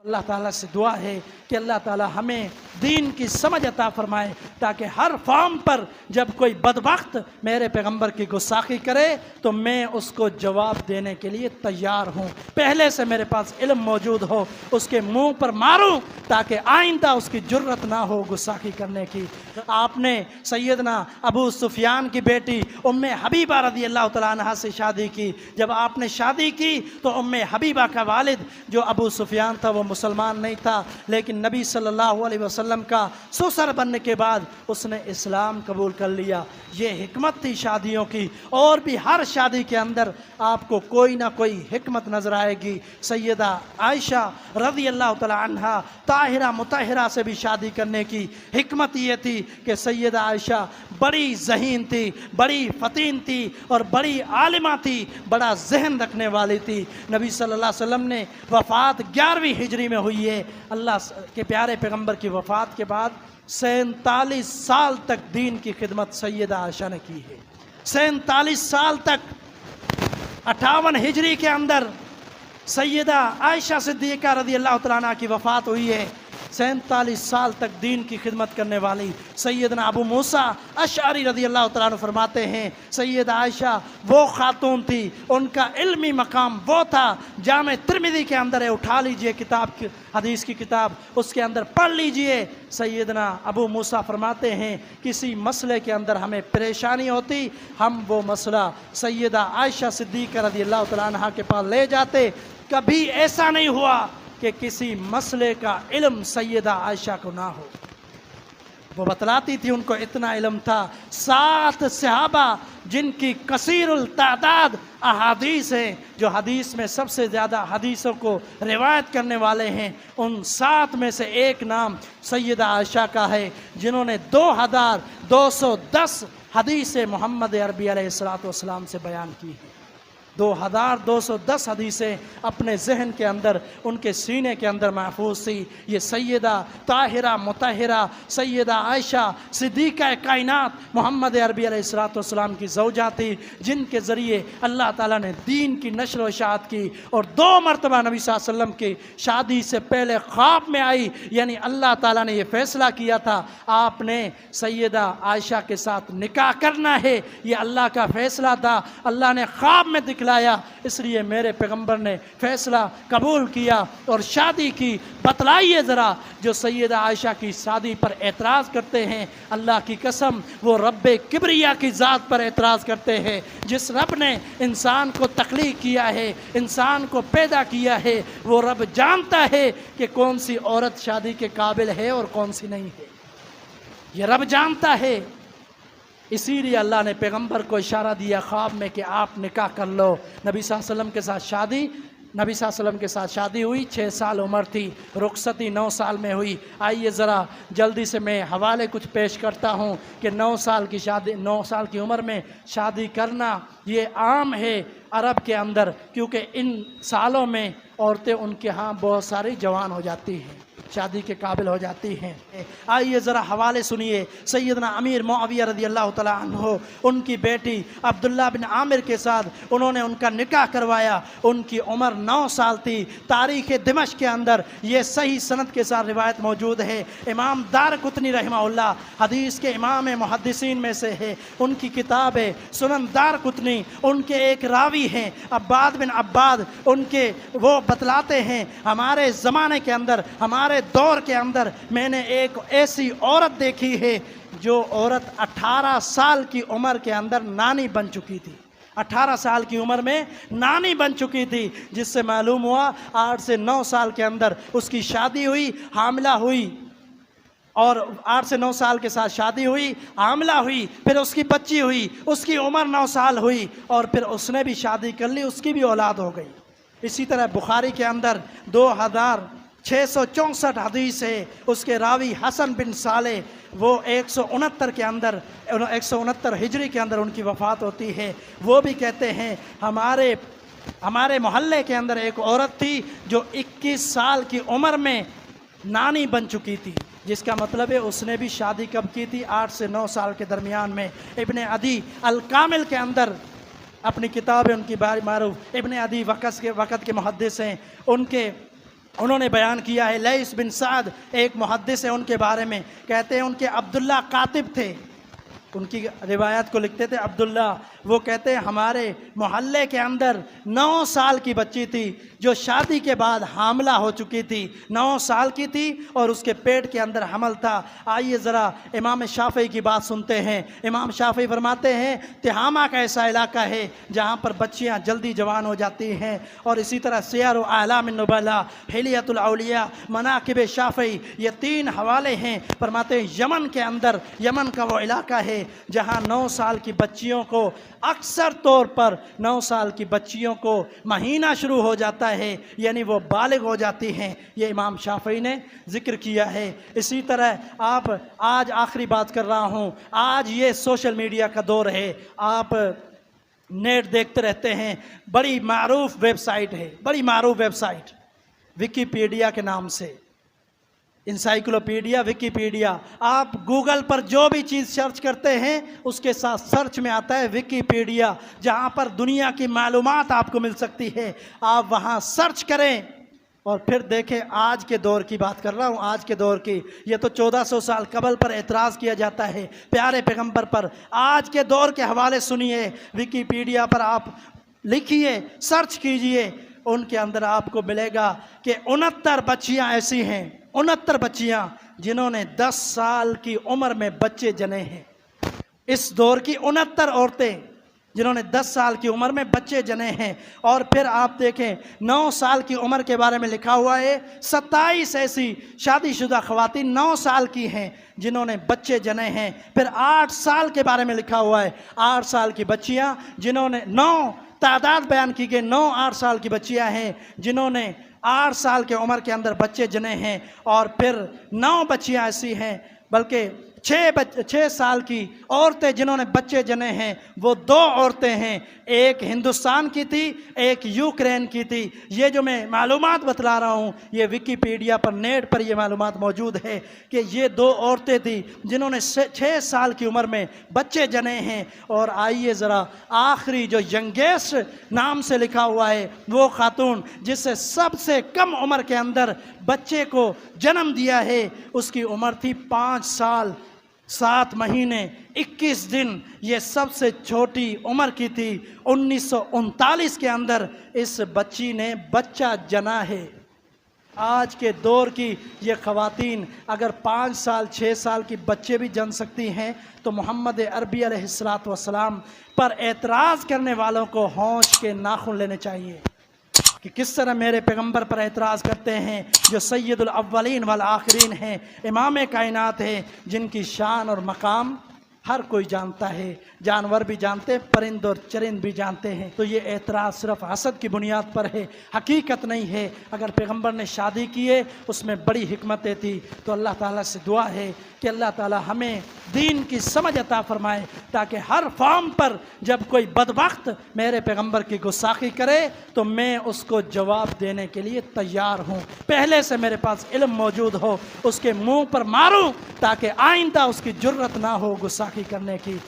अल्लाह ताला से दुआ है कि अल्लाह ताला हमें दीन की समझ अता फरमाए, ताकि हर फॉर्म पर जब कोई बदबख्त मेरे पैगंबर की गुस्ताखी करे तो मैं उसको जवाब देने के लिए तैयार हूँ। पहले से मेरे पास इल्म मौजूद हो, उसके मुंह पर मारूं ताकि आइंदा उसकी जुर्रत ना हो गुस्ताखी करने की। आपने सैयदना अबू सुफियान की बेटी उम्मे हबीबा रज़ी अल्लाह तआला अन्हा से शादी की। जब आपने शादी की तो उम्मे हबीबा का वालिद जो अबू सुफियान था वो मुसलमान नहीं था, लेकिन नबी सल्लल्लाहु अलैहि वसल्लम का ससुर बनने के बाद उसने इस्लाम कबूल कर लिया। ये हिकमत थी शादियों की। और भी हर शादी के अंदर आपको कोई ना कोई हिकमत नजर आएगी। सैयदा आयशा रज़ी अल्लाह तआला अन्हा ताहिरा मुतहरा से भी शादी करने की हिकमत ये थी कि सैयदा आयशा बड़ी ज़हीन थी, बड़ी फ़तीन थी और बड़ी आलिमा थी, बड़ा जहन रखने वाली थी। नबी सल्लल्लाहु अलैहि वसल्लम ने वफ़ात 11वीं हिजरी में हुई है। अल्लाह के प्यारे पैगंबर की वफ़ात के बाद 47 साल तक दीन की खिदमत सैयदा आयशा ने की है। 47 साल तक 58 हिजरी के अंदर सैयदा आयशा सिद्दीक़ा रज़ी अल्लाह तआला अन्हा की वफ़ात हुई है। 47 साल तक दीन की खिदमत करने वाली सैयदना अबू मूसा अशअरी रज़ी अल्लाह तआला अन्हु फरमाते हैं सैयदा आयशा वो खातून थी, उनका इल्मी मकाम वो था। जामे तिरमिज़ी के अंदर है, उठा लीजिए किताब की, हदीस की किताब, उसके अंदर पढ़ लीजिए। सैयदना अबू मूसा फरमाते हैं किसी मसले के अंदर हमें परेशानी होती, हम वो मसला सैयदा आयशा सिद्दीक़ा रज़ी अल्लाह तआला अन्हा के पास ले जाते। कभी ऐसा नहीं हुआ कि किसी मसले का इल्म सैयदा आयशा को ना हो। वो बतलाती थी, उनको इतना इल्म था। 7 सहाबा जिनकी कसीरुल तादाद अहादीस हैं, जो हदीस में सबसे ज़्यादा हदीसों को रिवायत करने वाले हैं, उन 7 में से एक नाम सैयदा आयशा का है, जिन्होंने 2210 हदीस मोहम्मद अरबी अलैहिस्सलातु वस्सलाम से बयान की है। 2210 हदीसें अपने जहन के अंदर, उनके सीने के अंदर महफूज थी। ये सैयदा ताहिरा मुतहरा सैयदा आयशा सिद्दीक़ा कायनात मोहम्मद अरबी अलैहिस्सलातु वस्सलाम की ज़ौजा थी, जिनके ज़रिए अल्लाह ताला ने दीन की नशर व इशाअत की। और 2 मरतबा नबी सल्लल्लाहु अलैहि वसल्लम की शादी से पहले ख्वाब में आई, यानी अल्लाह ताला ने यह फ़ैसला किया था आपने सैयदा आयशा के साथ निकाह करना है। ये अल्लाह का फ़ैसला था, अल्लाह ने ख्वाब में लाया, इसलिए मेरे पैगंबर ने फैसला कबूल किया और शादी की। बतलाइए ज़रा, जो सैयदा आयशा की शादी पर एतराज़ करते हैं, अल्लाह की कसम वो रब्बे किब्रिया की ज़ात पर एतराज़ करते हैं। जिस रब ने इंसान को तख्लीक किया है, इंसान को पैदा किया है, वो रब जानता है कि कौन सी औरत शादी के काबिल है और कौन सी नहीं है। ये रब जानता है। इसीलिए अल्लाह ने पैगंबर को इशारा दिया ख्वाब में कि आप निकाह कर लो। नबी सल्लल्लाहु अलैहि वसल्लम के साथ शादी, नबी सल्लल्लाहु अलैहि वसल्लम के साथ शादी हुई, 6 साल उम्र थी, रुखसती 9 साल में हुई। आइए ज़रा जल्दी से मैं हवाले कुछ पेश करता हूँ कि 9 साल की शादी, 9 साल की उम्र में शादी करना ये आम है अरब के अंदर, क्योंकि इन सालों में औरतें उनके यहाँ बहुत सारी जवान हो जाती हैं, शादी के काबिल हो जाती हैं। आइए ज़रा हवाले सुनिए। सैयदना अमीर मुआविया रज़ी अल्लाह तआला अन्हु, उनकी बेटी अब्दुल्ला बिन आमिर के साथ उन्होंने उनका निकाह करवाया। उनकी उम्र 9 साल थी। तारीख़ दिमश्क के अंदर ये सही सनद के साथ रिवायत मौजूद है। इमाम दारक़ुतनी रहमहुल्लाह हदीस के इमाम मुहद्दिसीन में से है, उनकी किताब है सुनन दारक़ुतनी। उनके एक रावी हैं अब्बाद बिन अब्बाद, उनके वो बतलाते हैं हमारे ज़माने के अंदर, हमारे दौर के अंदर मैंने एक ऐसी औरत देखी है जो औरत 18 साल की उम्र के अंदर नानी बन चुकी थी। 18 साल की उम्र में नानी बन चुकी थी, जिससे मालूम हुआ 8 से 9 साल के अंदर उसकी शादी हुई, हामिला हुई। और 8 से 9 साल के साथ शादी हुई, हामिला हुई, फिर उसकी बच्ची हुई, उसकी उम्र 9 साल हुई और फिर उसने भी शादी कर ली, उसकी भी औलाद हो गई। इसी तरह बुखारी के अंदर 2664 हदीस है। उसके रावी हसन बिन साले, वो 169 के अंदर 169 हिजरी के अंदर उनकी वफ़ात होती है। वो भी कहते हैं हमारे मोहल्ले के अंदर एक औरत थी जो 21 साल की उम्र में नानी बन चुकी थी, जिसका मतलब है उसने भी शादी कब की थी? 8 से 9 साल के दरमियान में। इब्ने अदी अल कामिल के अंदर अपनी किताब है उनकी बारी मारूफ, इब्ने अदी वक़्त के मुहद्दिस हैं, उनके उन्होंने बयान किया है, लईस बिन साद एक मुहद्दिस है, उनके बारे में कहते हैं उनके अब्दुल्ला कातिब थे, उनकी रिवायत को लिखते थे अब्दुल्ला। वो कहते हैं हमारे मोहल्ले के अंदर 9 साल की बच्ची थी जो शादी के बाद हामला हो चुकी थी, 9 साल की थी और उसके पेट के अंदर हमल था। आइए ज़रा इमाम शाफ़ी की बात सुनते हैं। इमाम शाफ़ी फरमाते हैं तिहामा का ऐसा इलाका है जहाँ पर बच्चियाँ जल्दी जवान हो जाती हैं। और इसी तरह सियर व आलाम नुबला, हिलियतुल औलिया, मनाकिब शाफ़ी, ये 3 हवाले हैं। फरमाते हैं यमन के अंदर, यमन का वो इलाका है जहाँ 9 साल की बच्चियों को, अक्सर तौर पर 9 साल की बच्चियों को महीना शुरू हो जाता है, यानी वो बालिग हो जाती हैं। ये इमाम शाफ़ी ने ज़िक्र किया है। इसी तरह आप, आज आखिरी बात कर रहा हूँ, आज ये सोशल मीडिया का दौर है, आप नेट देखते रहते हैं, बड़ी मारूफ वेबसाइट है, बड़ी मारूफ वेबसाइट विकीपीडिया के नाम से, इंसाइक्लोपीडिया, विकीपीडिया। आप गूगल पर जो भी चीज़ सर्च करते हैं उसके साथ सर्च में आता है विकीपीडिया, जहाँ पर दुनिया की मालूमात आपको मिल सकती है। आप वहाँ सर्च करें और फिर देखें। आज के दौर की बात कर रहा हूँ, आज के दौर की। ये तो 1400 साल कबल पर एतराज़ किया जाता है प्यारे पैगंबर पर। आज के दौर के हवाले सुनिए, विकीपीडिया पर आप लिखिए, सर्च कीजिए, उनके अंदर आपको मिलेगा कि 69 बच्चियाँ ऐसी हैं, 69 बच्चियाँ जिन्होंने 10 साल की उम्र में बच्चे जने हैं। इस दौर की 69 औरतें जिन्होंने 10 साल की उम्र में बच्चे जने हैं। और फिर आप देखें 9 साल की उम्र के बारे में लिखा हुआ है, 27 ऐसी शादीशुदा ख़वातीन 9 साल की हैं जिन्होंने बच्चे जने हैं। फिर 8 साल के बारे में लिखा हुआ है, 8 साल की बच्चियाँ जिन्होंने, 9 तादाद बयान की गई, 9-8 साल की बच्चियाँ हैं जिन्होंने 8 साल के उम्र के अंदर बच्चे जने हैं। और फिर 9 बच्चियाँ ऐसी हैं, बल्कि 6 साल की औरतें जिन्होंने बच्चे जने हैं, वो 2 औरतें हैं, एक हिंदुस्तान की थी, एक यूक्रेन की थी। ये जो मैं मालूमात बतला रहा हूँ, ये विकीपीडिया पर, नेट पर ये मालूमात मौजूद है कि ये 2 औरतें थी जिन्होंने 6 साल की उम्र में बच्चे जने हैं। और आइए ज़रा आखिरी जो यंगेस्ट नाम से लिखा हुआ है, वो खातून जिससे सबसे कम उम्र के अंदर बच्चे को जन्म दिया है, उसकी उम्र थी 5 साल 7 महीने 21 दिन। ये सबसे छोटी उम्र की थी। 1939 के अंदर इस बच्ची ने बच्चा जना है। आज के दौर की ये ख़वातीन अगर 5 साल 6 साल की बच्चे भी जन सकती हैं, तो मोहम्मद अरबी अलैहिस्सलातु वस्सलाम पर एतराज़ करने वालों को होंश के नाखून लेने चाहिए कि किस तरह मेरे पैगंबर पर एतराज़ करते हैं जो सैयदुल अव्वलीन वल आखिरीन हैं, इमाम कायनात हैं, जिनकी शान और मकाम हर कोई जानता है, जानवर भी जानते हैं, परिंद और चरिंद भी जानते हैं। तो ये एतराज़ सिर्फ हसद की बुनियाद पर है, हकीकत नहीं है। अगर पैगंबर ने शादी की है उसमें बड़ी हिकमतें थी। तो अल्लाह ताला से दुआ है कि अल्लाह ताला हमें दीन की समझ अता फरमाए, ताकि हर फॉर्म पर जब कोई बदबख्त मेरे पैगंबर की गुस्ताखी करे तो मैं उसको जवाब देने के लिए तैयार हूँ। पहले से मेरे पास इल्म मौजूद हो, उसके मुँह पर मारूँ ताकि आइंदा उसकी जुर्रत ना हो गुस्ताखी करने की।